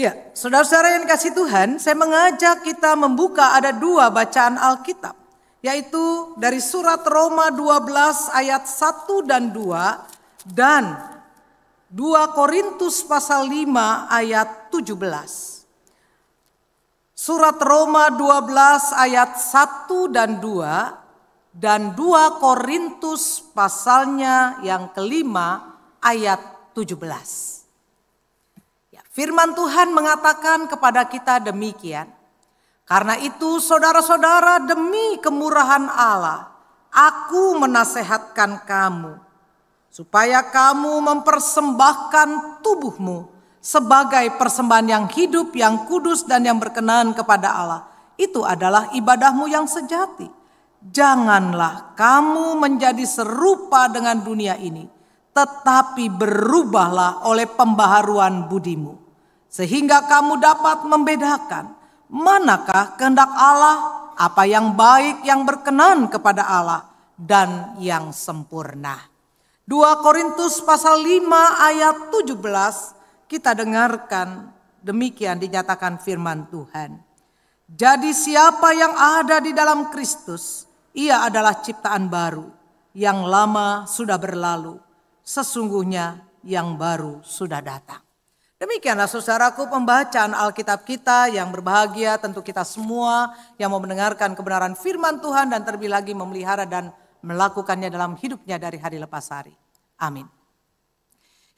Ya, saudara-saudara yang dikasihi Tuhan, saya mengajak kita membuka ada dua bacaan Alkitab. Yaitu dari surat Roma 12 ayat 1 dan 2 dan 2 Korintus pasal 5 ayat 17. Surat Roma 12 ayat 1 dan 2 dan 2 Korintus pasalnya yang kelima ayat 17. Ya, firman Tuhan mengatakan kepada kita demikian. Karena itu saudara-saudara, demi kemurahan Allah, aku menasehatkan kamu supaya kamu mempersembahkan tubuhmu sebagai persembahan yang hidup, yang kudus dan yang berkenan kepada Allah. Itu adalah ibadahmu yang sejati. Janganlah kamu menjadi serupa dengan dunia ini, tetapi berubahlah oleh pembaharuan budimu, sehingga kamu dapat membedakan manakah kehendak Allah, apa yang baik, yang berkenan kepada Allah, dan yang sempurna. 2 Korintus pasal 5 ayat 17 kita dengarkan demikian dinyatakan firman Tuhan. Jadi siapa yang ada di dalam Kristus, ia adalah ciptaan baru. Yang lama sudah berlalu, sesungguhnya yang baru sudah datang. Demikianlah saudaraku pembacaan Alkitab kita yang berbahagia, tentu kita semua yang mau mendengarkan kebenaran firman Tuhan dan terlebih lagi memelihara dan melakukannya dalam hidupnya dari hari lepas hari. Amin.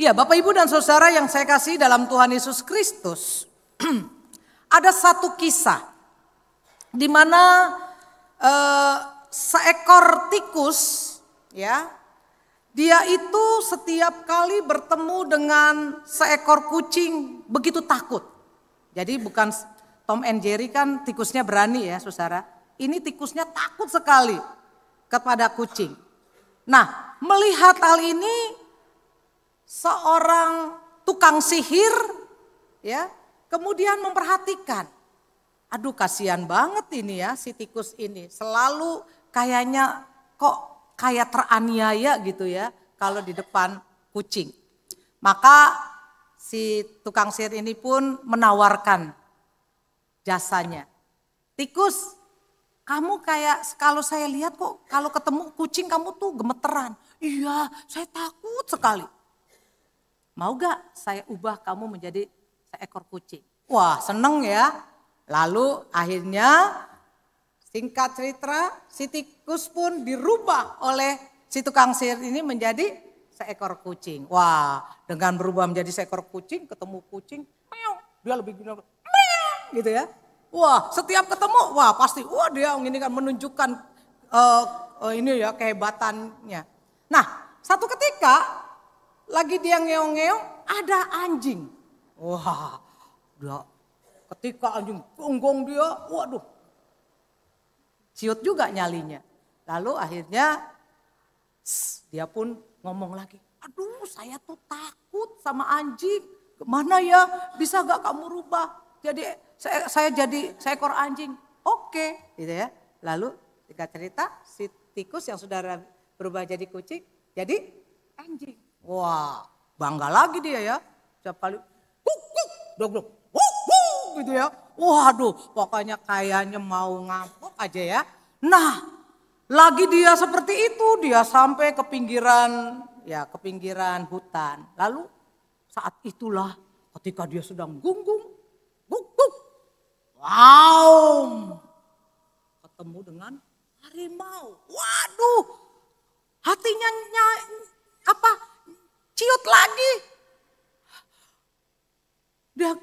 Ya, Bapak Ibu dan Saudara yang saya kasih dalam Tuhan Yesus Kristus, ada satu kisah di mana seekor tikus, ya, dia itu setiap kali bertemu dengan seekor kucing begitu takut. Jadi bukan Tom and Jerry kan tikusnya berani ya saudara. Ini tikusnya takut sekali kepada kucing. Nah, melihat hal ini seorang tukang sihir ya kemudian memperhatikan. Aduh kasihan banget ini ya si tikus ini. Selalu kayaknya kok kayak teraniaya gitu ya kalau di depan kucing. Maka si tukang sihir ini pun menawarkan jasanya. Tikus, kamu kayak kalau saya lihat kok kalau ketemu kucing kamu tuh gemeteran. Iya, saya takut sekali. Mau gak saya ubah kamu menjadi seekor kucing? Wah seneng ya. Lalu akhirnya singkat cerita, si tikus pun dirubah oleh si tukang sihir ini menjadi seekor kucing. Wah, dengan berubah menjadi seekor kucing, ketemu kucing, meow, dia lebih gila, gitu ya. Wah, setiap ketemu, wah pasti, wah dia ini kan menunjukkan ini ya kehebatannya. Nah, satu ketika lagi dia ngeong-ngeong, ada anjing. Wah, dia ketika anjing gonggong dia, waduh. Ciut juga nyalinya. Lalu akhirnya dia pun ngomong lagi. Aduh saya tuh takut sama anjing. Gimana ya bisa gak kamu rubah. Jadi saya jadi seekor anjing. Oke gitu ya. Lalu singkat cerita si tikus yang sudah berubah jadi kucing. Jadi anjing. Wah bangga lagi dia ya. Setiap kali kuk kuk dog gitu ya. Waduh pokoknya kayaknya mau ngambek aja ya. Nah lagi dia seperti itu dia sampai ke pinggiran hutan. Lalu saat itulah ketika dia sedang gunggung. Guk guk. Wow. Ketemu dengan harimau. Waduh. Hatinya ciut lagi. Dia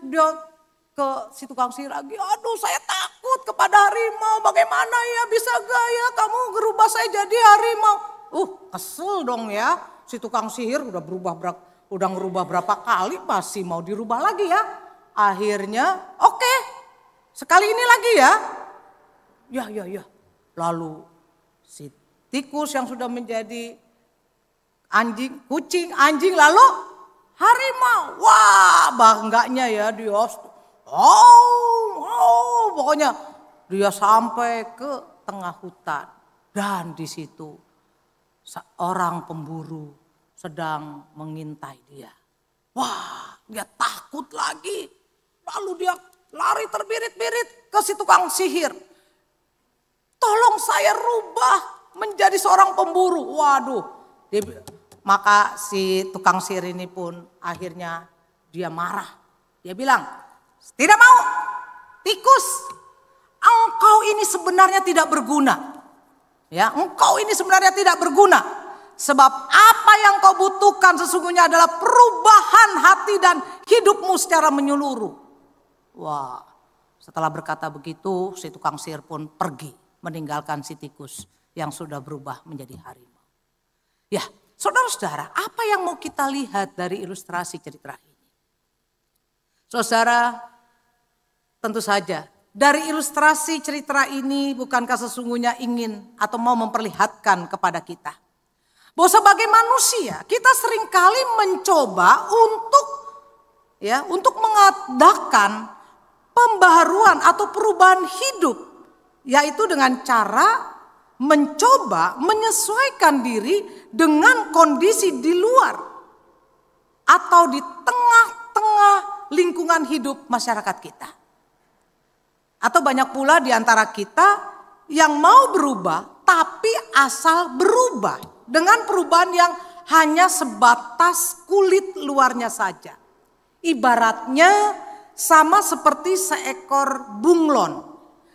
ke si tukang sihir lagi, aduh saya takut kepada harimau, bagaimana ya bisa gak ya kamu ngerubah saya jadi harimau. Kesel dong ya, si tukang sihir udah ngerubah berapa kali masih mau dirubah lagi ya. Akhirnya oke, sekali ini lagi ya. Ya. Lalu si tikus yang sudah menjadi kucing, anjing lalu harimau. Wah bangganya ya dia. Pokoknya dia sampai ke tengah hutan dan di situ seorang pemburu sedang mengintai dia. Wah, dia takut lagi. Lalu dia lari terbirit-birit ke si tukang sihir. Tolong saya rubah menjadi seorang pemburu. Waduh. Maka si tukang sihir ini pun akhirnya dia marah. Dia bilang, tidak mau. Tikus, engkau ini sebenarnya tidak berguna. Ya, engkau ini sebenarnya tidak berguna. Sebab apa yang kau butuhkan sesungguhnya adalah perubahan hati dan hidupmu secara menyeluruh. Wah, setelah berkata begitu si tukang sihir pun pergi meninggalkan si tikus yang sudah berubah menjadi harimau. Ya, saudara-saudara, apa yang mau kita lihat dari ilustrasi cerita ini? Saudara, tentu saja dari ilustrasi cerita ini bukankah sesungguhnya ingin atau mau memperlihatkan kepada kita bahwa sebagai manusia kita seringkali mencoba untuk mengadakan pembaharuan atau perubahan hidup, yaitu dengan cara mencoba menyesuaikan diri dengan kondisi di luar atau di tengah-tengah lingkungan hidup masyarakat kita. Atau banyak pula di antara kita yang mau berubah tapi asal berubah dengan perubahan yang hanya sebatas kulit luarnya saja. Ibaratnya sama seperti seekor bunglon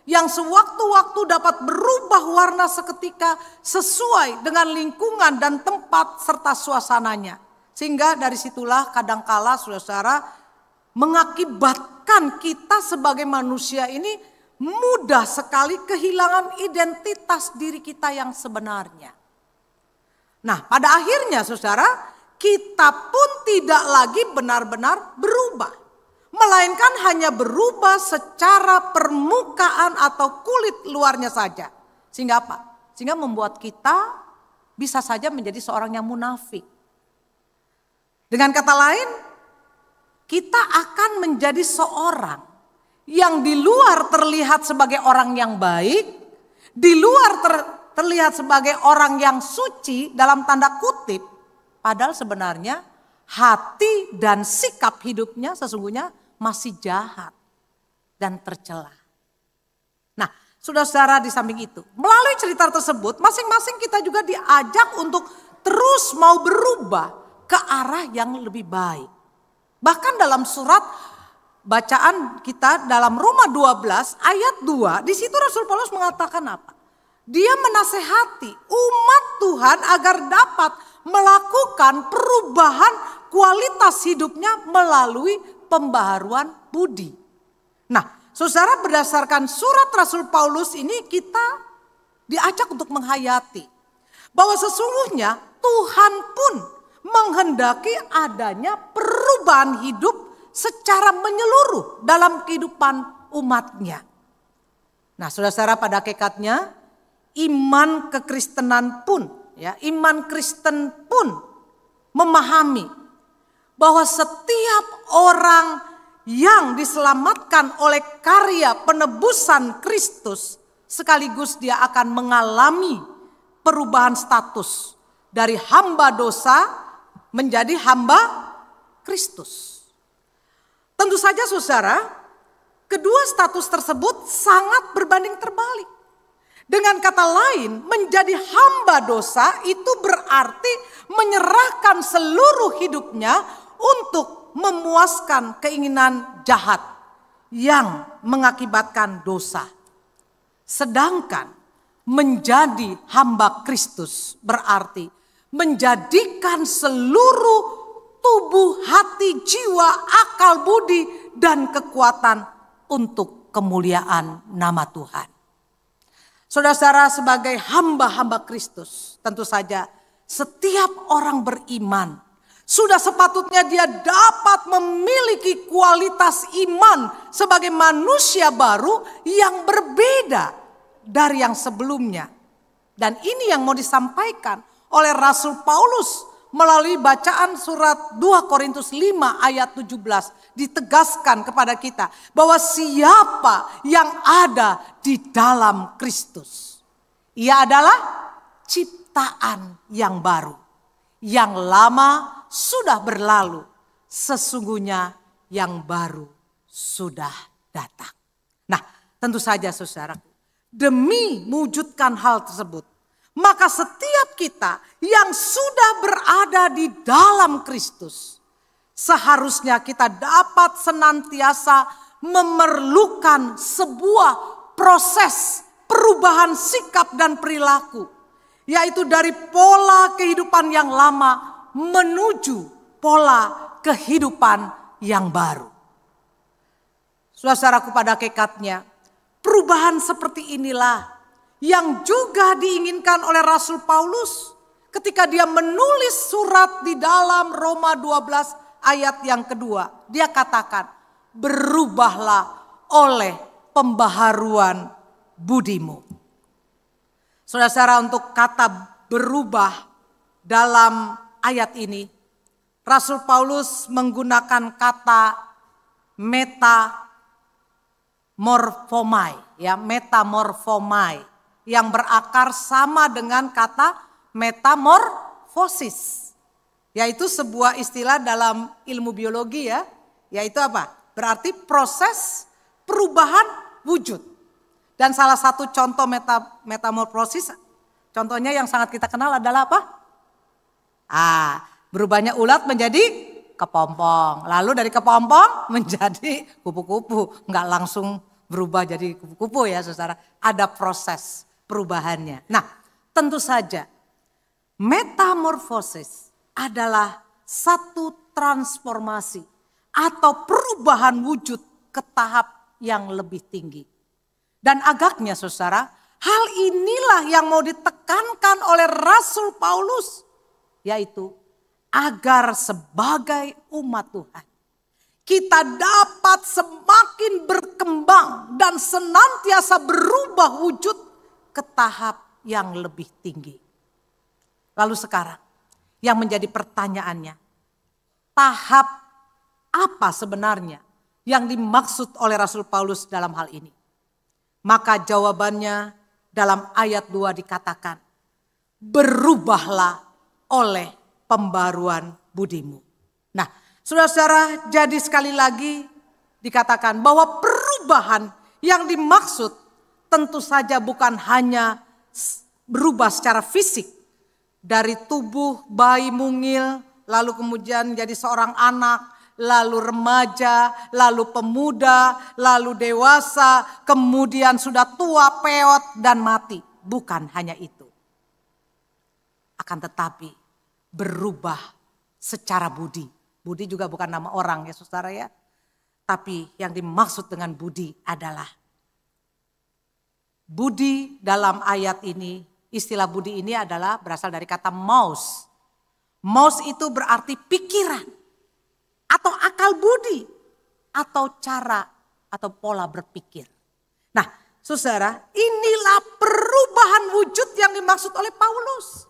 yang sewaktu-waktu dapat berubah warna seketika sesuai dengan lingkungan dan tempat serta suasananya. Sehingga dari situlah kadangkala saudara mengakibatkan kita sebagai manusia ini mudah sekali kehilangan identitas diri kita yang sebenarnya. Nah, pada akhirnya saudara, kita pun tidak lagi benar-benar berubah. Melainkan hanya berubah secara permukaan atau kulit luarnya saja. Sehingga apa? Sehingga membuat kita bisa saja menjadi seorang yang munafik. Dengan kata lain, kita akan menjadi seorang yang di luar terlihat sebagai orang yang baik, di luar terlihat sebagai orang yang suci dalam tanda kutip, padahal sebenarnya hati dan sikap hidupnya sesungguhnya masih jahat dan tercela. Nah, saudara-saudara, di samping itu, melalui cerita tersebut masing-masing kita juga diajak untuk terus mau berubah ke arah yang lebih baik. Bahkan dalam surat bacaan kita dalam Roma 12 ayat 2, di situ Rasul Paulus mengatakan apa? Dia menasehati umat Tuhan agar dapat melakukan perubahan kualitas hidupnya melalui pembaharuan budi. Nah, saudara, berdasarkan surat Rasul Paulus ini kita diajak untuk menghayati bahwa sesungguhnya Tuhan pun menghendaki adanya perubahan hidup secara menyeluruh dalam kehidupan umatnya. Nah, saudara-saudara, pada hakikatnya iman kekristenan pun, iman Kristen pun memahami bahwa setiap orang yang diselamatkan oleh karya penebusan Kristus sekaligus dia akan mengalami perubahan status dari hamba dosa menjadi hamba Kristus. Tentu saja saudara, kedua status tersebut sangat berbanding terbalik. Dengan kata lain, menjadi hamba dosa itu berarti menyerahkan seluruh hidupnya untuk memuaskan keinginan jahat yang mengakibatkan dosa. Sedangkan menjadi hamba Kristus berarti menjadikan seluruh tubuh, hati, jiwa, akal, budi, dan kekuatan untuk kemuliaan nama Tuhan. Saudara-saudara, sebagai hamba-hamba Kristus, tentu saja setiap orang beriman sudah sepatutnya dia dapat memiliki kualitas iman sebagai manusia baru yang berbeda dari yang sebelumnya. Dan ini yang mau disampaikan oleh Rasul Paulus melalui bacaan surat 2 Korintus 5 ayat 17. Ditegaskan kepada kita bahwa siapa yang ada di dalam Kristus, ia adalah ciptaan yang baru. Yang lama sudah berlalu, sesungguhnya yang baru sudah datang. Nah, tentu saja saudaraku, demi mewujudkan hal tersebut, maka setiap kita yang sudah berada di dalam Kristus, seharusnya kita dapat senantiasa memerlukan sebuah proses perubahan sikap dan perilaku, yaitu dari pola kehidupan yang lama menuju pola kehidupan yang baru. Saudaraku, pada hakikatnya perubahan seperti inilah yang juga diinginkan oleh Rasul Paulus ketika dia menulis surat di dalam Roma 12 ayat yang kedua. Dia katakan, berubahlah oleh pembaharuan budimu. Saudara-saudara, untuk kata berubah dalam ayat ini, Rasul Paulus menggunakan kata metamorphomai yang berakar sama dengan kata metamorfosis, yaitu sebuah istilah dalam ilmu biologi ya, yaitu apa? Berarti proses perubahan wujud. Dan salah satu contoh metamorfosis, contohnya yang sangat kita kenal adalah apa? Berubahnya ulat menjadi kepompong. Lalu dari kepompong menjadi kupu-kupu. Enggak langsung berubah jadi kupu-kupu ya saudara. Ada proses perubahannya. Nah, tentu saja metamorfosis adalah satu transformasi atau perubahan wujud ke tahap yang lebih tinggi. Dan agaknya saudara, hal inilah yang mau ditekankan oleh Rasul Paulus, yaitu agar sebagai umat Tuhan kita dapat semakin berkembang dan senantiasa berubah wujud ke tahap yang lebih tinggi. Lalu sekarang yang menjadi pertanyaannya, tahap apa sebenarnya yang dimaksud oleh Rasul Paulus dalam hal ini? Maka jawabannya dalam ayat 2 dikatakan, berubahlah oleh pembaruan budimu. Nah, saudara-saudara, jadi sekali lagi dikatakan bahwa perubahan yang dimaksud tentu saja bukan hanya berubah secara fisik dari tubuh bayi mungil, lalu kemudian jadi seorang anak, lalu remaja, lalu pemuda, lalu dewasa, kemudian sudah tua, peot, dan mati. Bukan hanya itu. Akan tetapi berubah secara budi. Budi juga bukan nama orang ya saudara ya. Tapi yang dimaksud dengan budi adalah budi dalam ayat ini, istilah budi ini adalah berasal dari kata nous. Nous itu berarti pikiran atau akal budi atau cara atau pola berpikir. Nah, saudara, inilah perubahan wujud yang dimaksud oleh Paulus.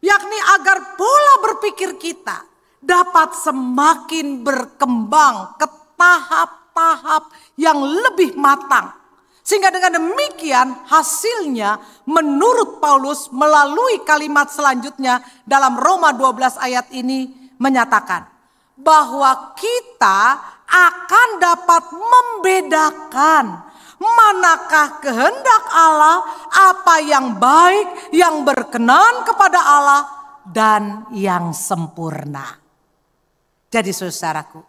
Yakni agar pola berpikir kita dapat semakin berkembang ke tahap-tahap yang lebih matang. Sehingga dengan demikian hasilnya menurut Paulus melalui kalimat selanjutnya dalam Roma 12 ayat ini menyatakan bahwa kita akan dapat membedakan manakah kehendak Allah, apa yang baik, yang berkenan kepada Allah, dan yang sempurna. Jadi saudaraku,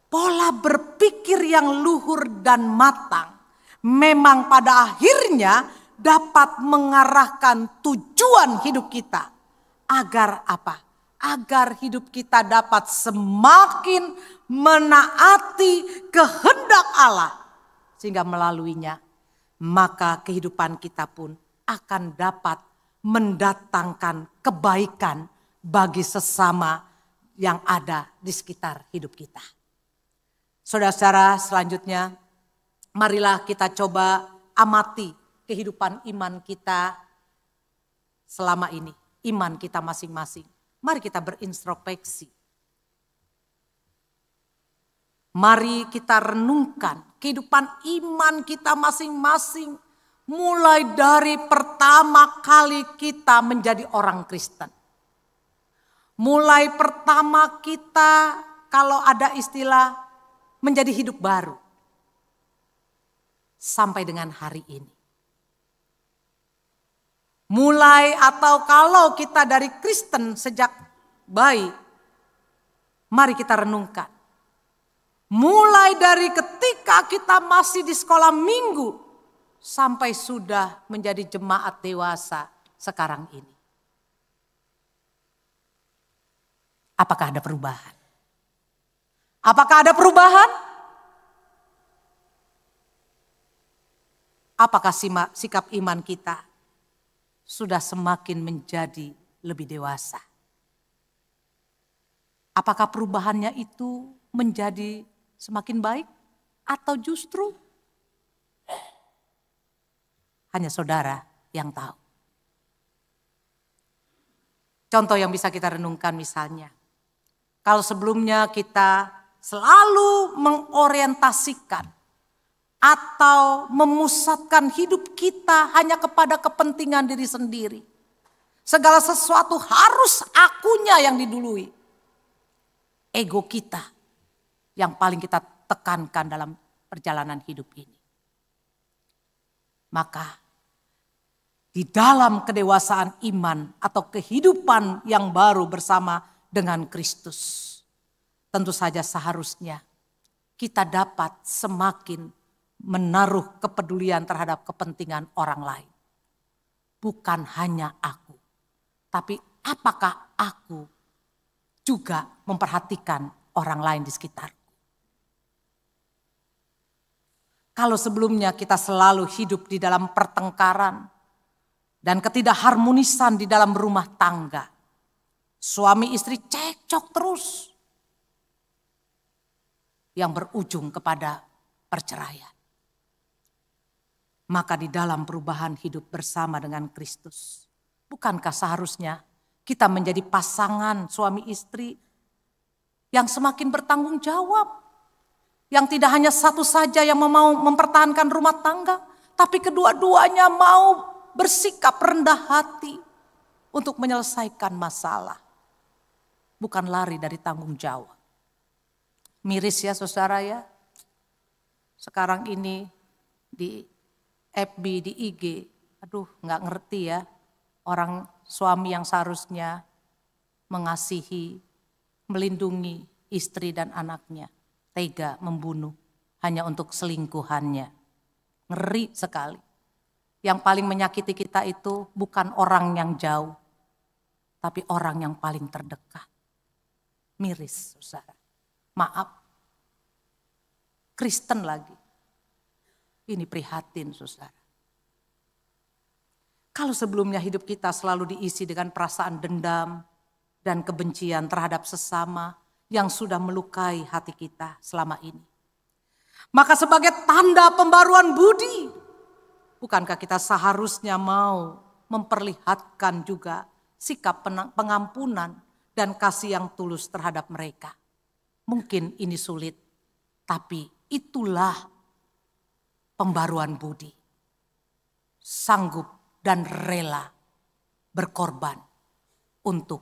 pola berpikir yang luhur dan matang memang pada akhirnya dapat mengarahkan tujuan hidup kita. Agar apa? Agar hidup kita dapat semakin menaati kehendak Allah. Sehingga melaluinya maka kehidupan kita pun akan dapat mendatangkan kebaikan bagi sesama yang ada di sekitar hidup kita. Saudara-saudara, selanjutnya marilah kita coba amati kehidupan iman kita selama ini. Iman kita masing-masing. Mari kita berintrospeksi. Mari kita renungkan kehidupan iman kita masing-masing. Mulai dari pertama kali kita menjadi orang Kristen. Mulai pertama kita kalau ada istilah menjadi hidup baru. sampai dengan hari ini. Mulai atau kalau kita dari Kristen sejak bayi, mari kita renungkan. Mulai dari ketika kita masih di sekolah minggu sampai sudah menjadi jemaat dewasa sekarang ini. Apakah ada perubahan? Apakah ada perubahan? Apakah sikap iman kita sudah semakin menjadi lebih dewasa? Apakah perubahannya itu menjadi semakin baik atau justru hanya saudara yang tahu? Contoh yang bisa kita renungkan misalnya, kalau sebelumnya kita selalu mengorientasikan atau memusatkan hidup kita hanya kepada kepentingan diri sendiri. Segala sesuatu harus akunya yang didului. Ego kita yang paling kita tekankan dalam perjalanan hidup ini. Maka di dalam kedewasaan iman atau kehidupan yang baru bersama dengan Kristus, tentu saja seharusnya kita dapat semakin menaruh kepedulian terhadap kepentingan orang lain. Bukan hanya aku, tapi apakah aku juga memperhatikan orang lain di sekitarku. Kalau sebelumnya kita selalu hidup di dalam pertengkaran dan ketidakharmonisan di dalam rumah tangga, suami istri cekcok terus yang berujung kepada perceraian. Maka di dalam perubahan hidup bersama dengan Kristus, bukankah seharusnya kita menjadi pasangan suami istri yang semakin bertanggung jawab, yang tidak hanya satu saja yang mau mempertahankan rumah tangga, tapi kedua-duanya mau bersikap rendah hati untuk menyelesaikan masalah, bukan lari dari tanggung jawab. Miris ya saudara ya, sekarang ini di FB, di IG, aduh nggak ngerti ya, orang suami yang seharusnya mengasihi, melindungi istri dan anaknya, tega membunuh hanya untuk selingkuhannya. Ngeri sekali. Yang paling menyakiti kita itu bukan orang yang jauh, tapi orang yang paling terdekat. Miris, saudara. Maaf, Kristen lagi. Ini prihatin, saudara. Kalau sebelumnya hidup kita selalu diisi dengan perasaan dendam dan kebencian terhadap sesama yang sudah melukai hati kita selama ini, maka sebagai tanda pembaruan budi, bukankah kita seharusnya mau memperlihatkan juga sikap pengampunan dan kasih yang tulus terhadap mereka? Mungkin ini sulit, tapi itulah pembaruan budi. Sanggup dan rela berkorban untuk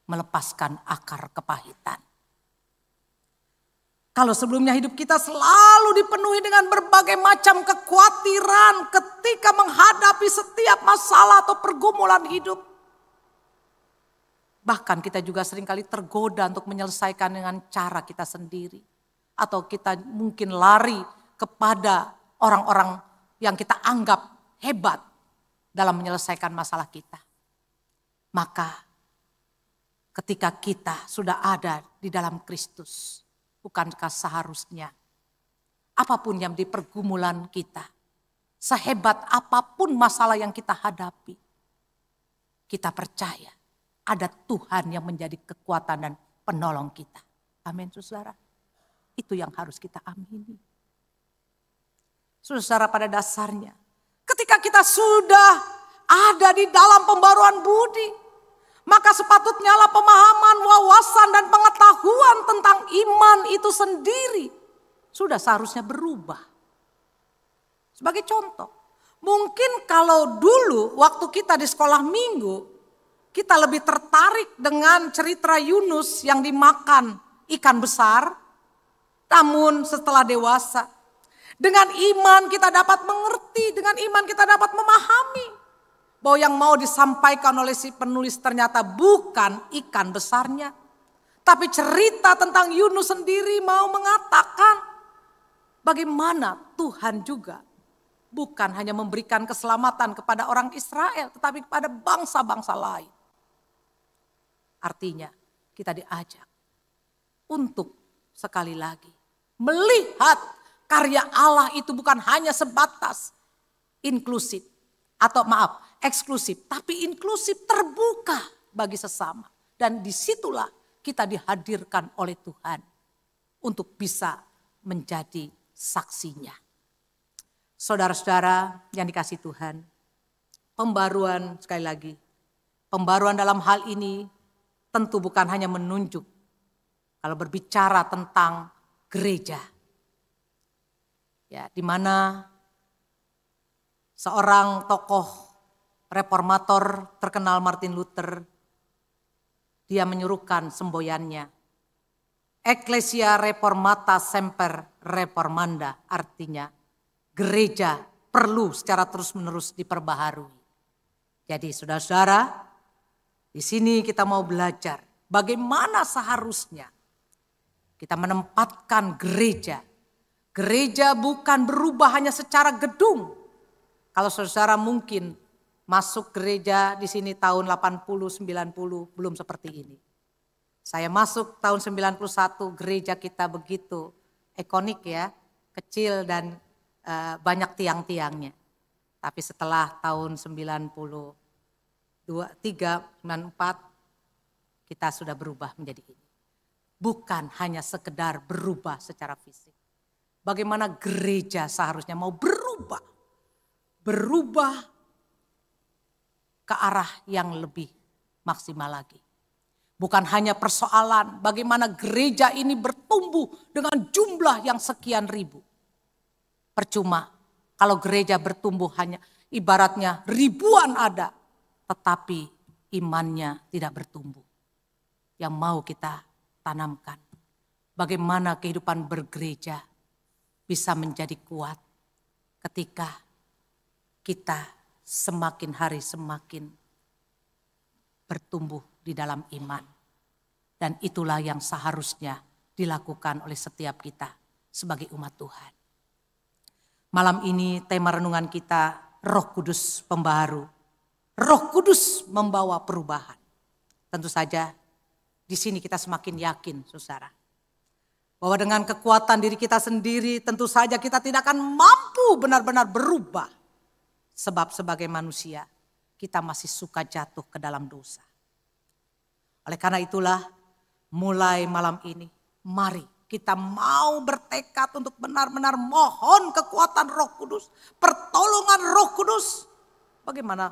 melepaskan akar kepahitan. Kalau sebelumnya hidup kita selalu dipenuhi dengan berbagai macam kekhawatiran ketika menghadapi setiap masalah atau pergumulan hidup. Bahkan kita juga seringkali tergoda untuk menyelesaikan dengan cara kita sendiri. Atau kita mungkin lari kepada orang-orang yang kita anggap hebat dalam menyelesaikan masalah kita. Maka ketika kita sudah ada di dalam Kristus, bukankah seharusnya apapun yang di pergumulan kita, sehebat apapun masalah yang kita hadapi, kita percaya ada Tuhan yang menjadi kekuatan dan penolong kita. Amin, saudara. Itu yang harus kita amini. Saudara, pada dasarnya ketika kita sudah ada di dalam pembaruan budi, maka sepatutnya lah pemahaman, wawasan dan pengetahuan tentang iman itu sendiri sudah seharusnya berubah. Sebagai contoh, mungkin kalau dulu waktu kita di sekolah minggu, kita lebih tertarik dengan cerita Yunus yang dimakan ikan besar. Namun setelah dewasa, Dengan iman kita dapat mengerti, dengan iman kita dapat memahami bahwa yang mau disampaikan oleh si penulis ternyata bukan ikan besarnya. Tapi cerita tentang Yunus sendiri mau mengatakan bagaimana Tuhan juga bukan hanya memberikan keselamatan kepada orang Israel, tetapi kepada bangsa-bangsa lain. Artinya kita diajak untuk sekali lagi melihat karya Allah itu bukan hanya sebatas inklusif atau eksklusif, tapi inklusif, terbuka bagi sesama. Dan disitulah kita dihadirkan oleh Tuhan untuk bisa menjadi saksinya. Saudara-saudara yang dikasihi Tuhan, pembaruan sekali lagi, pembaruan dalam hal ini tentu bukan hanya menunjuk kalau berbicara tentang gereja. Ya, di mana seorang tokoh reformator terkenal Martin Luther, dia menyuruhkan semboyannya, Ecclesia Reformata Semper Reformanda, artinya gereja perlu secara terus-menerus diperbaharui. Jadi saudara-saudara, di sini kita mau belajar bagaimana seharusnya kita menempatkan gereja. Gereja bukan berubah hanya secara gedung. Kalau saudara mungkin masuk gereja di sini tahun 80, 90 belum seperti ini. Saya masuk tahun 91, gereja kita begitu ikonik ya, kecil dan banyak tiang-tiangnya. Tapi setelah tahun 94 kita sudah berubah menjadi ini. Bukan hanya sekedar berubah secara fisik. Bagaimana gereja seharusnya mau berubah ke arah yang lebih maksimal lagi. Bukan hanya persoalan bagaimana gereja ini bertumbuh dengan jumlah yang sekian ribu. Percuma kalau gereja bertumbuh hanya ibaratnya ribuan ada, tetapi imannya tidak bertumbuh. Yang mau kita tanamkan, bagaimana kehidupan bergereja bisa menjadi kuat ketika kita semakin hari semakin bertumbuh di dalam iman. Dan itulah yang seharusnya dilakukan oleh setiap kita sebagai umat Tuhan. Malam ini tema renungan kita Roh Kudus Pembaharu. Roh Kudus membawa perubahan. Tentu saja di sini kita semakin yakin, saudara, bahwa dengan kekuatan diri kita sendiri tentu saja kita tidak akan mampu benar-benar berubah. Sebab sebagai manusia kita masih suka jatuh ke dalam dosa. Oleh karena itulah mulai malam ini mari kita mau bertekad untuk benar-benar mohon kekuatan Roh Kudus, pertolongan Roh Kudus. Bagaimana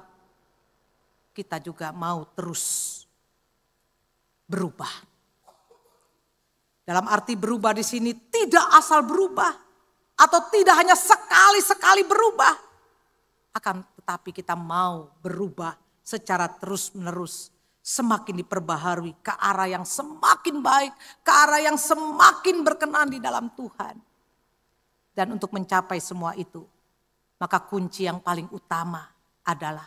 kita juga mau terus berubah. Dalam arti berubah di sini tidak asal berubah atau tidak hanya sekali-sekali berubah. Akan tetapi kita mau berubah secara terus-menerus. Semakin diperbaharui ke arah yang semakin baik, ke arah yang semakin berkenan di dalam Tuhan. Dan untuk mencapai semua itu, maka kunci yang paling utama adalah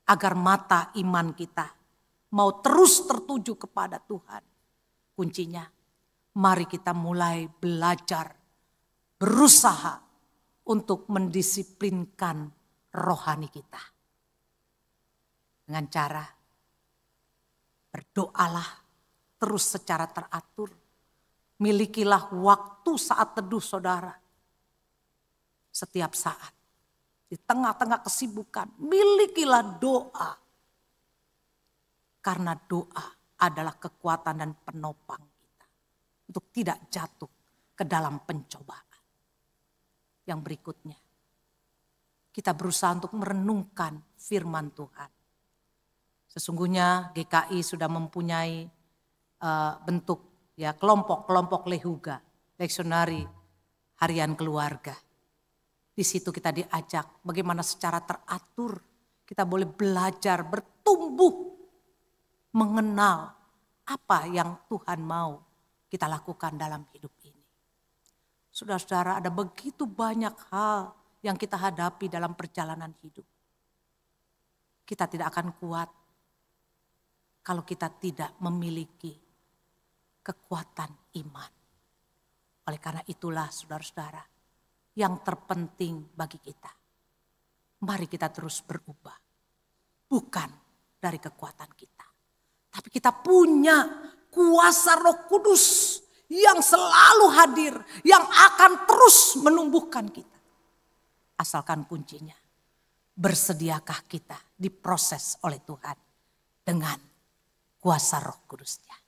agar mata iman kita mau terus tertuju kepada Tuhan. Kuncinya, mari kita mulai belajar, berusaha untuk mendisiplinkan rohani kita. Dengan cara berdoalah terus secara teratur. Milikilah waktu saat teduh saudara. Setiap saat. Di tengah-tengah kesibukan, milikilah doa. Karena doa adalah kekuatan dan penopang kita. Untuk tidak jatuh ke dalam pencobaan. Yang berikutnya, kita berusaha untuk merenungkan firman Tuhan. Sesungguhnya GKI sudah mempunyai bentuk ya kelompok-kelompok lehuga, leksionari harian keluarga. Di situ kita diajak bagaimana secara teratur kita boleh belajar bertumbuh, mengenal apa yang Tuhan mau kita lakukan dalam hidup ini. Saudara-saudara, ada begitu banyak hal yang kita hadapi dalam perjalanan hidup. Kita tidak akan kuat kalau kita tidak memiliki kekuatan iman. Oleh karena itulah saudara-saudara, yang terpenting bagi kita, mari kita terus berubah. Bukan dari kekuatan kita, tapi kita punya kuasa Roh Kudus yang selalu hadir, yang akan terus menumbuhkan kita. Asalkan kuncinya, bersediakah kita diproses oleh Tuhan dengan kuasa Roh Kudus-Nya.